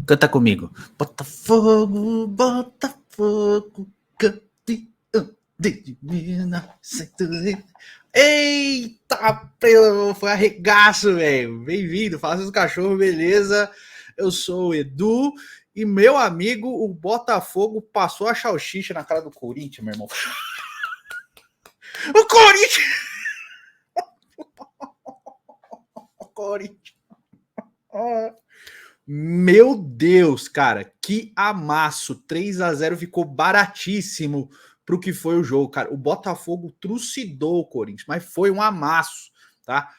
Canta comigo. Botafogo, Botafogo, campeão de 1900. Eita, foi arregaço, velho. Bem-vindo, fala seus cachorros, beleza? Eu sou o Edu e meu amigo, o Botafogo, passou a salsicha na cara do Corinthians, meu irmão. O Corinthians! O Corinthians! Meu Deus, cara, que amasso. 3-0 ficou baratíssimo pro que foi o jogo, cara. O Botafogo trucidou o Corinthians, mas foi um amasso, tá?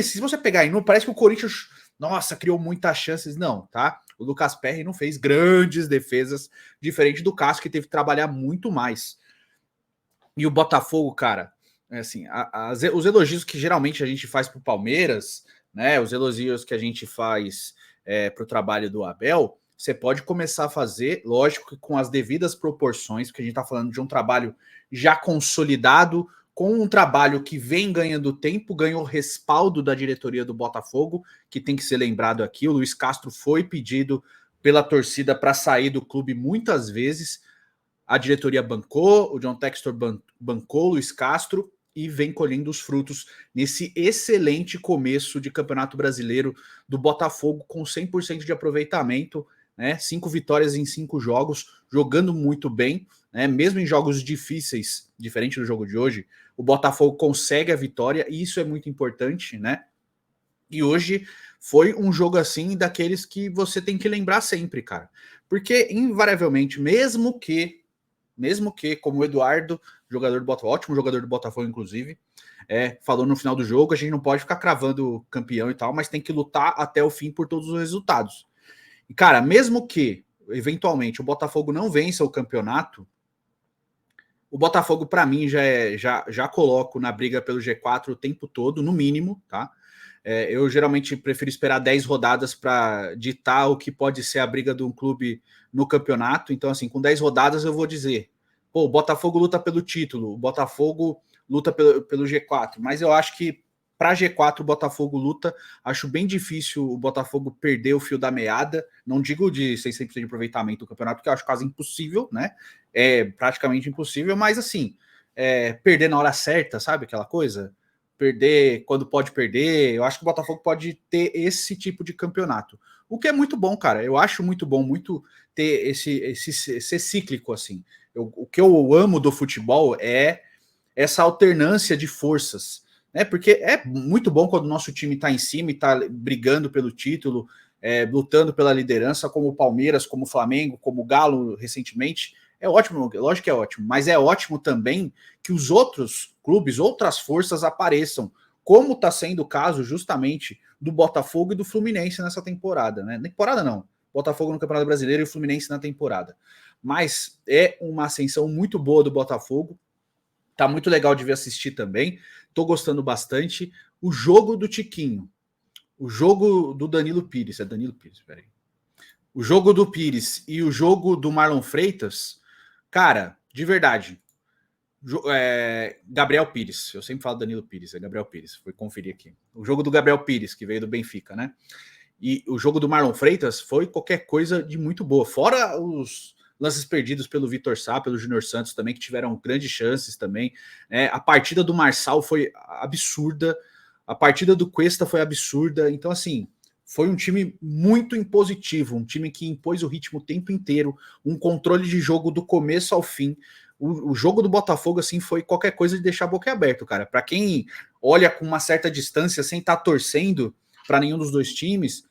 Se você pegar aí, não parece que o Corinthians, nossa, criou muitas chances, não, tá? O Lucas Perry não fez grandes defesas, diferente do Cássio, que teve que trabalhar muito mais. E o Botafogo, cara, assim, os elogios que geralmente a gente faz pro Palmeiras, né? Os elogios que a gente faz para o trabalho do Abel, você pode começar a fazer, lógico que com as devidas proporções, porque a gente está falando de um trabalho já consolidado, com um trabalho que vem ganhando tempo, ganhou respaldo da diretoria do Botafogo, que tem que ser lembrado aqui. O Luiz Castro foi pedido pela torcida para sair do clube muitas vezes. A diretoria bancou, o John Textor bancou o Luiz Castro e vem colhendo os frutos nesse excelente começo de Campeonato Brasileiro do Botafogo com 100% de aproveitamento, né? 5 vitórias em 5 jogos, jogando muito bem, né? Mesmo em jogos difíceis, diferente do jogo de hoje, o Botafogo consegue a vitória e isso é muito importante, né? E hoje foi um jogo assim daqueles que você tem que lembrar sempre, cara. Porque invariavelmente, mesmo que, como o Eduardo, jogador do Botafogo, ótimo jogador do Botafogo, inclusive, falou no final do jogo, a gente não pode ficar cravando campeão e tal, mas tem que lutar até o fim por todos os resultados. E, cara, mesmo que, eventualmente, o Botafogo não vença o campeonato, o Botafogo, para mim, já coloco na briga pelo G4 o tempo todo, no mínimo, tá? Eu geralmente prefiro esperar 10 rodadas para ditar o que pode ser a briga de um clube no campeonato. Então, assim, com 10 rodadas eu vou dizer, pô, o Botafogo luta pelo título, o Botafogo luta pelo G4, mas eu acho que para G4 o Botafogo luta. Acho bem difícil o Botafogo perder o fio da meada. Não digo de 100% de aproveitamento do campeonato, porque eu acho quase impossível, né? É praticamente impossível, mas assim, perder na hora certa, sabe aquela coisa? Perder quando pode perder. Eu acho que o Botafogo pode ter esse tipo de campeonato. O que é muito bom, cara. Eu acho muito bom, muito ter esse ser cíclico assim. O que eu amo do futebol é essa alternância de forças, né? Porque é muito bom quando o nosso time está em cima e está brigando pelo título, lutando pela liderança, como o Palmeiras, como o Flamengo, como o Galo recentemente. É ótimo, lógico que é ótimo, mas é ótimo também que os outros clubes, outras forças apareçam, como está sendo o caso justamente do Botafogo e do Fluminense nessa temporada, né? Temporada não, Botafogo no Campeonato Brasileiro e o Fluminense na temporada. Mas é uma ascensão muito boa do Botafogo. Tá muito legal de ver assistir também. Tô gostando bastante. O jogo do Tiquinho, o jogo do Danilo Pires, é Danilo Pires, peraí. O jogo do Pires e o jogo do Marlon Freitas, cara, de verdade. Gabriel Pires, eu sempre falo Danilo Pires, é Gabriel Pires, foi conferir aqui. O jogo do Gabriel Pires, que veio do Benfica, né? E o jogo do Marlon Freitas foi qualquer coisa de muito boa. Fora os lances perdidos pelo Vitor Sá, pelo Júnior Santos também, que tiveram grandes chances também. A partida do Marçal foi absurda. A partida do Cuesta foi absurda. Então, assim, foi um time muito impositivo, um time que impôs o ritmo o tempo inteiro, um controle de jogo do começo ao fim. O jogo do Botafogo, assim, foi qualquer coisa de deixar a boca aberta, cara. Para quem olha com uma certa distância, sem estar torcendo para nenhum dos dois times,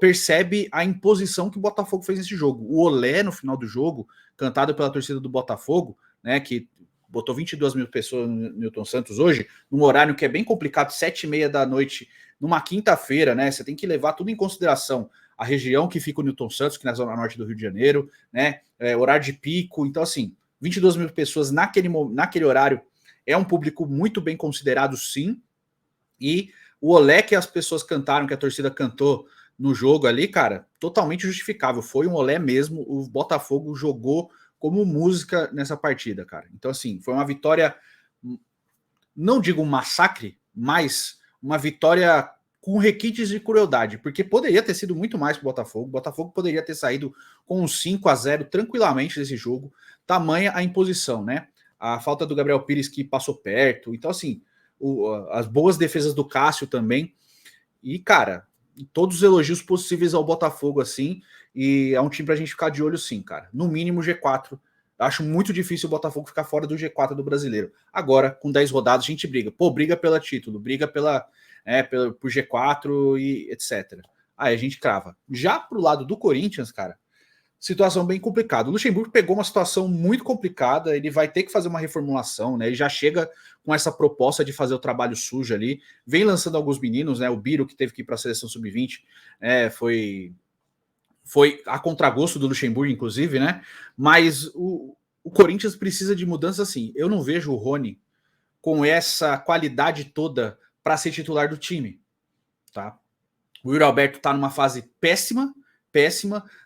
percebe a imposição que o Botafogo fez nesse jogo. O Olé, no final do jogo, cantado pela torcida do Botafogo, né, que botou 22 mil pessoas no Newton Santos hoje, num horário que é bem complicado, 7h30 da noite, numa quinta-feira, né? Você tem que levar tudo em consideração. A região que fica o Newton Santos, que é na zona norte do Rio de Janeiro, né? Horário de pico. Então, assim, 22 mil pessoas naquele horário é um público muito bem considerado, sim. E o Olé que as pessoas cantaram, que a torcida cantou no jogo ali, cara, totalmente justificável. Foi um Olé mesmo. O Botafogo jogou como música nessa partida, cara. Então, assim, foi uma vitória, não digo um massacre, mas uma vitória com requintes de crueldade, porque poderia ter sido muito mais para o Botafogo. O Botafogo poderia ter saído com um 5-0 tranquilamente desse jogo, tamanha a imposição, né? A falta do Gabriel Pires que passou perto. Então, assim, as boas defesas do Cássio também. E, cara, todos os elogios possíveis ao Botafogo, assim. E é um time pra gente ficar de olho, sim, cara. No mínimo G4. Acho muito difícil o Botafogo ficar fora do G4 do Brasileiro. Agora, com 10 rodadas, a gente briga. Pô, briga pela título, briga por G4 e etc. Aí a gente crava. Já pro lado do Corinthians, cara, situação bem complicada. O Luxemburgo pegou uma situação muito complicada, ele vai ter que fazer uma reformulação, né? Ele já chega com essa proposta de fazer o trabalho sujo ali, vem lançando alguns meninos, né? O Biro, que teve que ir para a seleção sub-20, foi a contragosto do Luxemburgo, inclusive, né? Mas o Corinthians precisa de mudança assim. Eu não vejo o Rony com essa qualidade toda para ser titular do time, tá? O Yuri Alberto tá numa fase péssima,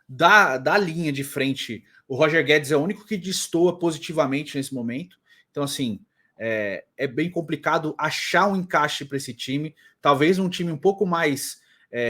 da linha de frente. O Roger Guedes é o único que destoa positivamente nesse momento. Então, assim, é bem complicado achar um encaixe para esse time. Talvez um time um pouco mais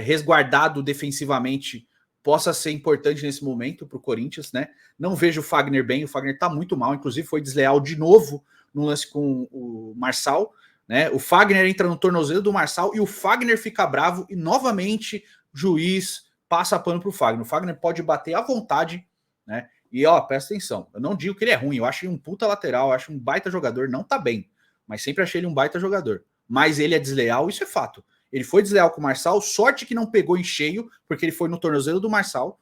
resguardado defensivamente possa ser importante nesse momento para o Corinthians, né? Não vejo o Fagner bem, o Fagner tá muito mal, inclusive foi desleal de novo no lance com o Marçal, né? O Fagner entra no tornozelo do Marçal e o Fagner fica bravo e novamente juiz passa pano pro Fagner. O Fagner pode bater à vontade, né? E ó, presta atenção, eu não digo que ele é ruim, eu acho ele um puta lateral, eu acho um baita jogador, não tá bem, mas sempre achei ele um baita jogador. Mas ele é desleal, isso é fato. Ele foi desleal com o Marçal, sorte que não pegou em cheio, porque ele foi no tornozelo do Marçal.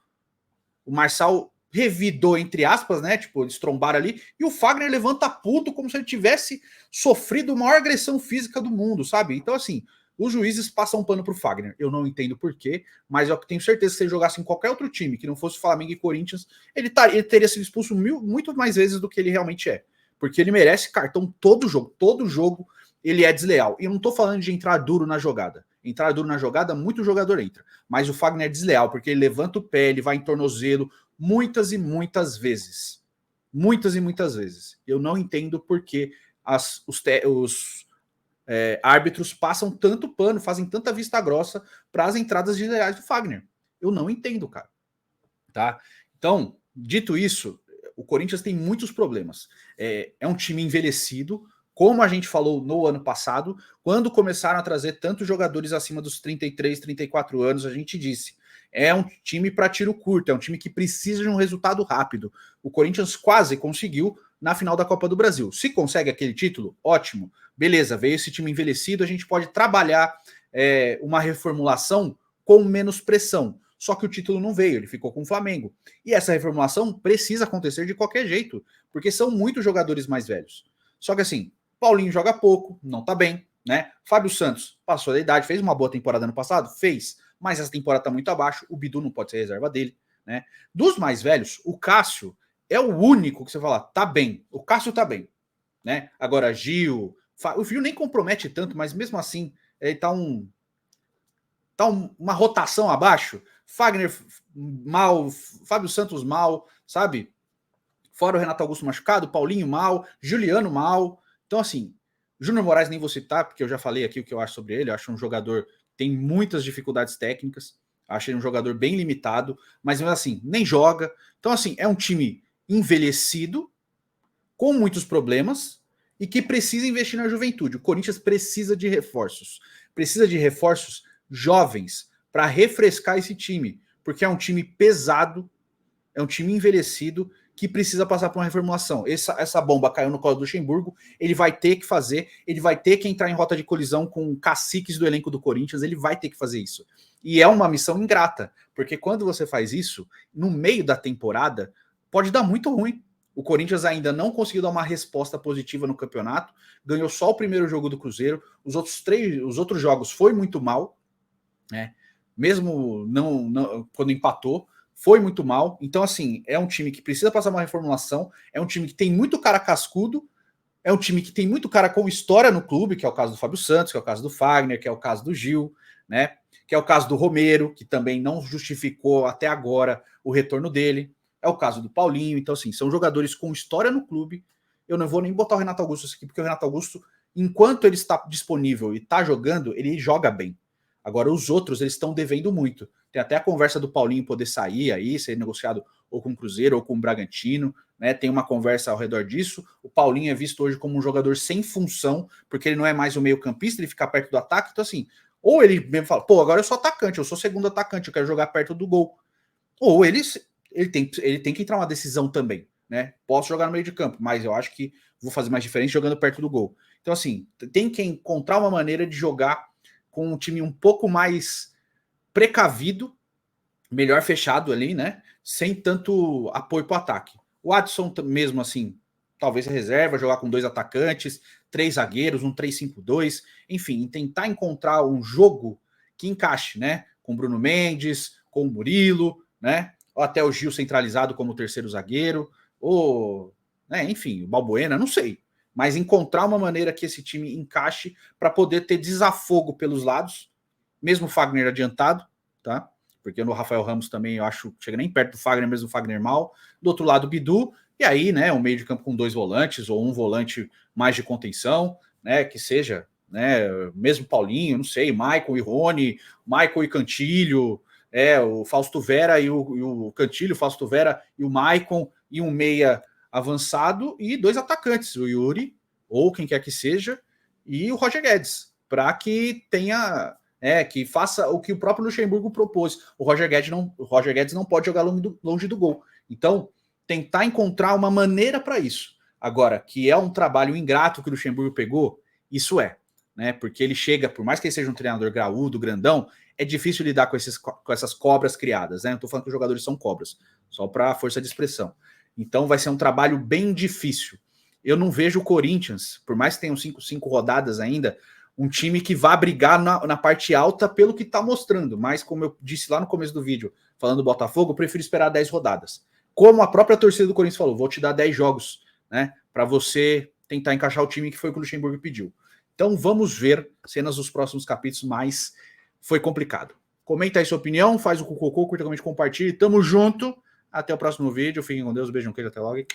O Marçal revidou, entre aspas, né? Tipo, eles trombaram ali, e o Fagner levanta puto como se ele tivesse sofrido a maior agressão física do mundo, sabe? Então, assim, os juízes passam um pano pro Fagner. Eu não entendo por quê, mas eu tenho certeza que se ele jogasse em qualquer outro time, que não fosse Flamengo e Corinthians, ele teria sido expulso muito mais vezes do que ele realmente é. Porque ele merece cartão todo jogo. Todo jogo ele é desleal. E eu não tô falando de entrar duro na jogada. Entrar duro na jogada, muito jogador entra. Mas o Fagner é desleal, porque ele levanta o pé, ele vai em tornozelo muitas e muitas vezes. Muitas e muitas vezes. Eu não entendo por que os árbitros passam tanto pano, fazem tanta vista grossa para as entradas desleais do Fagner. Eu não entendo, cara. Tá? Então, dito isso, o Corinthians tem muitos problemas. É um time envelhecido, como a gente falou no ano passado, quando começaram a trazer tantos jogadores acima dos 33, 34 anos, a gente disse, é um time para tiro curto, é um time que precisa de um resultado rápido. O Corinthians quase conseguiu na final da Copa do Brasil. Se consegue aquele título, ótimo. Beleza, veio esse time envelhecido, a gente pode trabalhar uma reformulação com menos pressão. Só que o título não veio, ele ficou com o Flamengo. E essa reformulação precisa acontecer de qualquer jeito, porque são muitos jogadores mais velhos. Só que assim, Paulinho joga pouco, não tá bem, né? Fábio Santos passou da idade, fez uma boa temporada no passado? Fez, mas essa temporada tá muito abaixo, o Bidu não pode ser reserva dele, né? Dos mais velhos, o Cássio é o único que você fala, tá bem, o Cássio tá bem, né? Agora Gil, o Gil nem compromete tanto, mas mesmo assim, ele tá uma rotação abaixo. Fagner mal, Fábio Santos mal, sabe? Fora o Renato Augusto machucado, Paulinho mal, Juliano mal. Então, assim, Júnior Moraes nem vou citar, porque eu já falei aqui o que eu acho sobre ele. Eu acho um jogador que tem muitas dificuldades técnicas. Acho ele um jogador bem limitado, mas assim, nem joga. Então, assim, é um time envelhecido, com muitos problemas, e que precisa investir na juventude. O Corinthians precisa de reforços. Precisa de reforços jovens para refrescar esse time, porque é um time pesado, é um time envelhecido que precisa passar por uma reformulação. Essa bomba caiu no colo do Luxemburgo, ele vai ter que fazer, ele vai ter que entrar em rota de colisão com caciques do elenco do Corinthians, ele vai ter que fazer isso. E é uma missão ingrata, porque quando você faz isso, no meio da temporada, pode dar muito ruim. O Corinthians ainda não conseguiu dar uma resposta positiva no campeonato, ganhou só o primeiro jogo do Cruzeiro, os outros jogos foi muito mal, né? Mesmo não quando empatou, foi muito mal. Então, assim, é um time que precisa passar uma reformulação, é um time que tem muito cara cascudo, é um time que tem muito cara com história no clube, que é o caso do Fábio Santos, que é o caso do Fagner, que é o caso do Gil, né? Que é o caso do Romero, que também não justificou até agora o retorno dele. É o caso do Paulinho. Então, assim, são jogadores com história no clube. Eu não vou nem botar o Renato Augusto aqui, porque o Renato Augusto, enquanto ele está disponível e está jogando, ele joga bem. Agora, os outros, eles estão devendo muito. Tem até a conversa do Paulinho poder sair aí, ser negociado ou com o Cruzeiro ou com o Bragantino, né? Tem uma conversa ao redor disso. O Paulinho é visto hoje como um jogador sem função, porque ele não é mais o meio-campista, ele fica perto do ataque. Então, assim, ou ele mesmo fala, pô, agora eu sou atacante, eu sou segundo atacante, eu quero jogar perto do gol. Ou ele tem que entrar uma decisão também, né? Posso jogar no meio de campo, mas eu acho que vou fazer mais diferente jogando perto do gol. Então, assim, tem que encontrar uma maneira de jogar com um time um pouco mais precavido, melhor fechado ali, né? Sem tanto apoio para o ataque. O Adson, mesmo assim, talvez reserva, jogar com 2 atacantes, 3 zagueiros, um 3-5-2, enfim, tentar encontrar um jogo que encaixe, né? Com Bruno Mendes, com o Murilo, né? Ou até o Gil centralizado como terceiro zagueiro, ou, né, enfim, o Balbuena, não sei. Mas encontrar uma maneira que esse time encaixe para poder ter desafogo pelos lados, mesmo o Fagner adiantado, tá? Porque no Rafael Ramos também eu acho que chega nem perto do Fagner, mesmo o Fagner mal. Do outro lado, o Bidu, e aí, né, um meio de campo com 2 volantes ou um volante mais de contenção, né, que seja, né, mesmo Paulinho, não sei, Maicon e Rony, Maicon e Cantilho, o Fausto Vera e o Cantilho, o Fausto Vera e o Maicon, e um meia avançado e 2 atacantes, o Yuri, ou quem quer que seja, e o Roger Guedes, para que tenha, que faça o que o próprio Luxemburgo propôs. O Roger Guedes não pode jogar longe do gol. Então, tentar encontrar uma maneira para isso. Agora, que é um trabalho ingrato que o Luxemburgo pegou, isso né? Porque ele chega, por mais que ele seja um treinador graúdo, grandão, é difícil lidar com essas cobras criadas, né? Não estou falando que os jogadores são cobras, só para força de expressão. Então vai ser um trabalho bem difícil. Eu não vejo o Corinthians, por mais que tenham 5 rodadas ainda, um time que vá brigar na parte alta pelo que está mostrando. Mas, como eu disse lá no começo do vídeo, falando do Botafogo, eu prefiro esperar 10 rodadas. Como a própria torcida do Corinthians falou, vou te dar 10 jogos, né? Para você tentar encaixar o time que foi o que o Luxemburgo pediu. Então vamos ver cenas dos próximos capítulos, mas foi complicado. Comenta aí sua opinião, faz o cocô, curta, comente, compartilhe. Tamo junto. Até o próximo vídeo. Fiquem com Deus. Beijo, um queijo, até logo.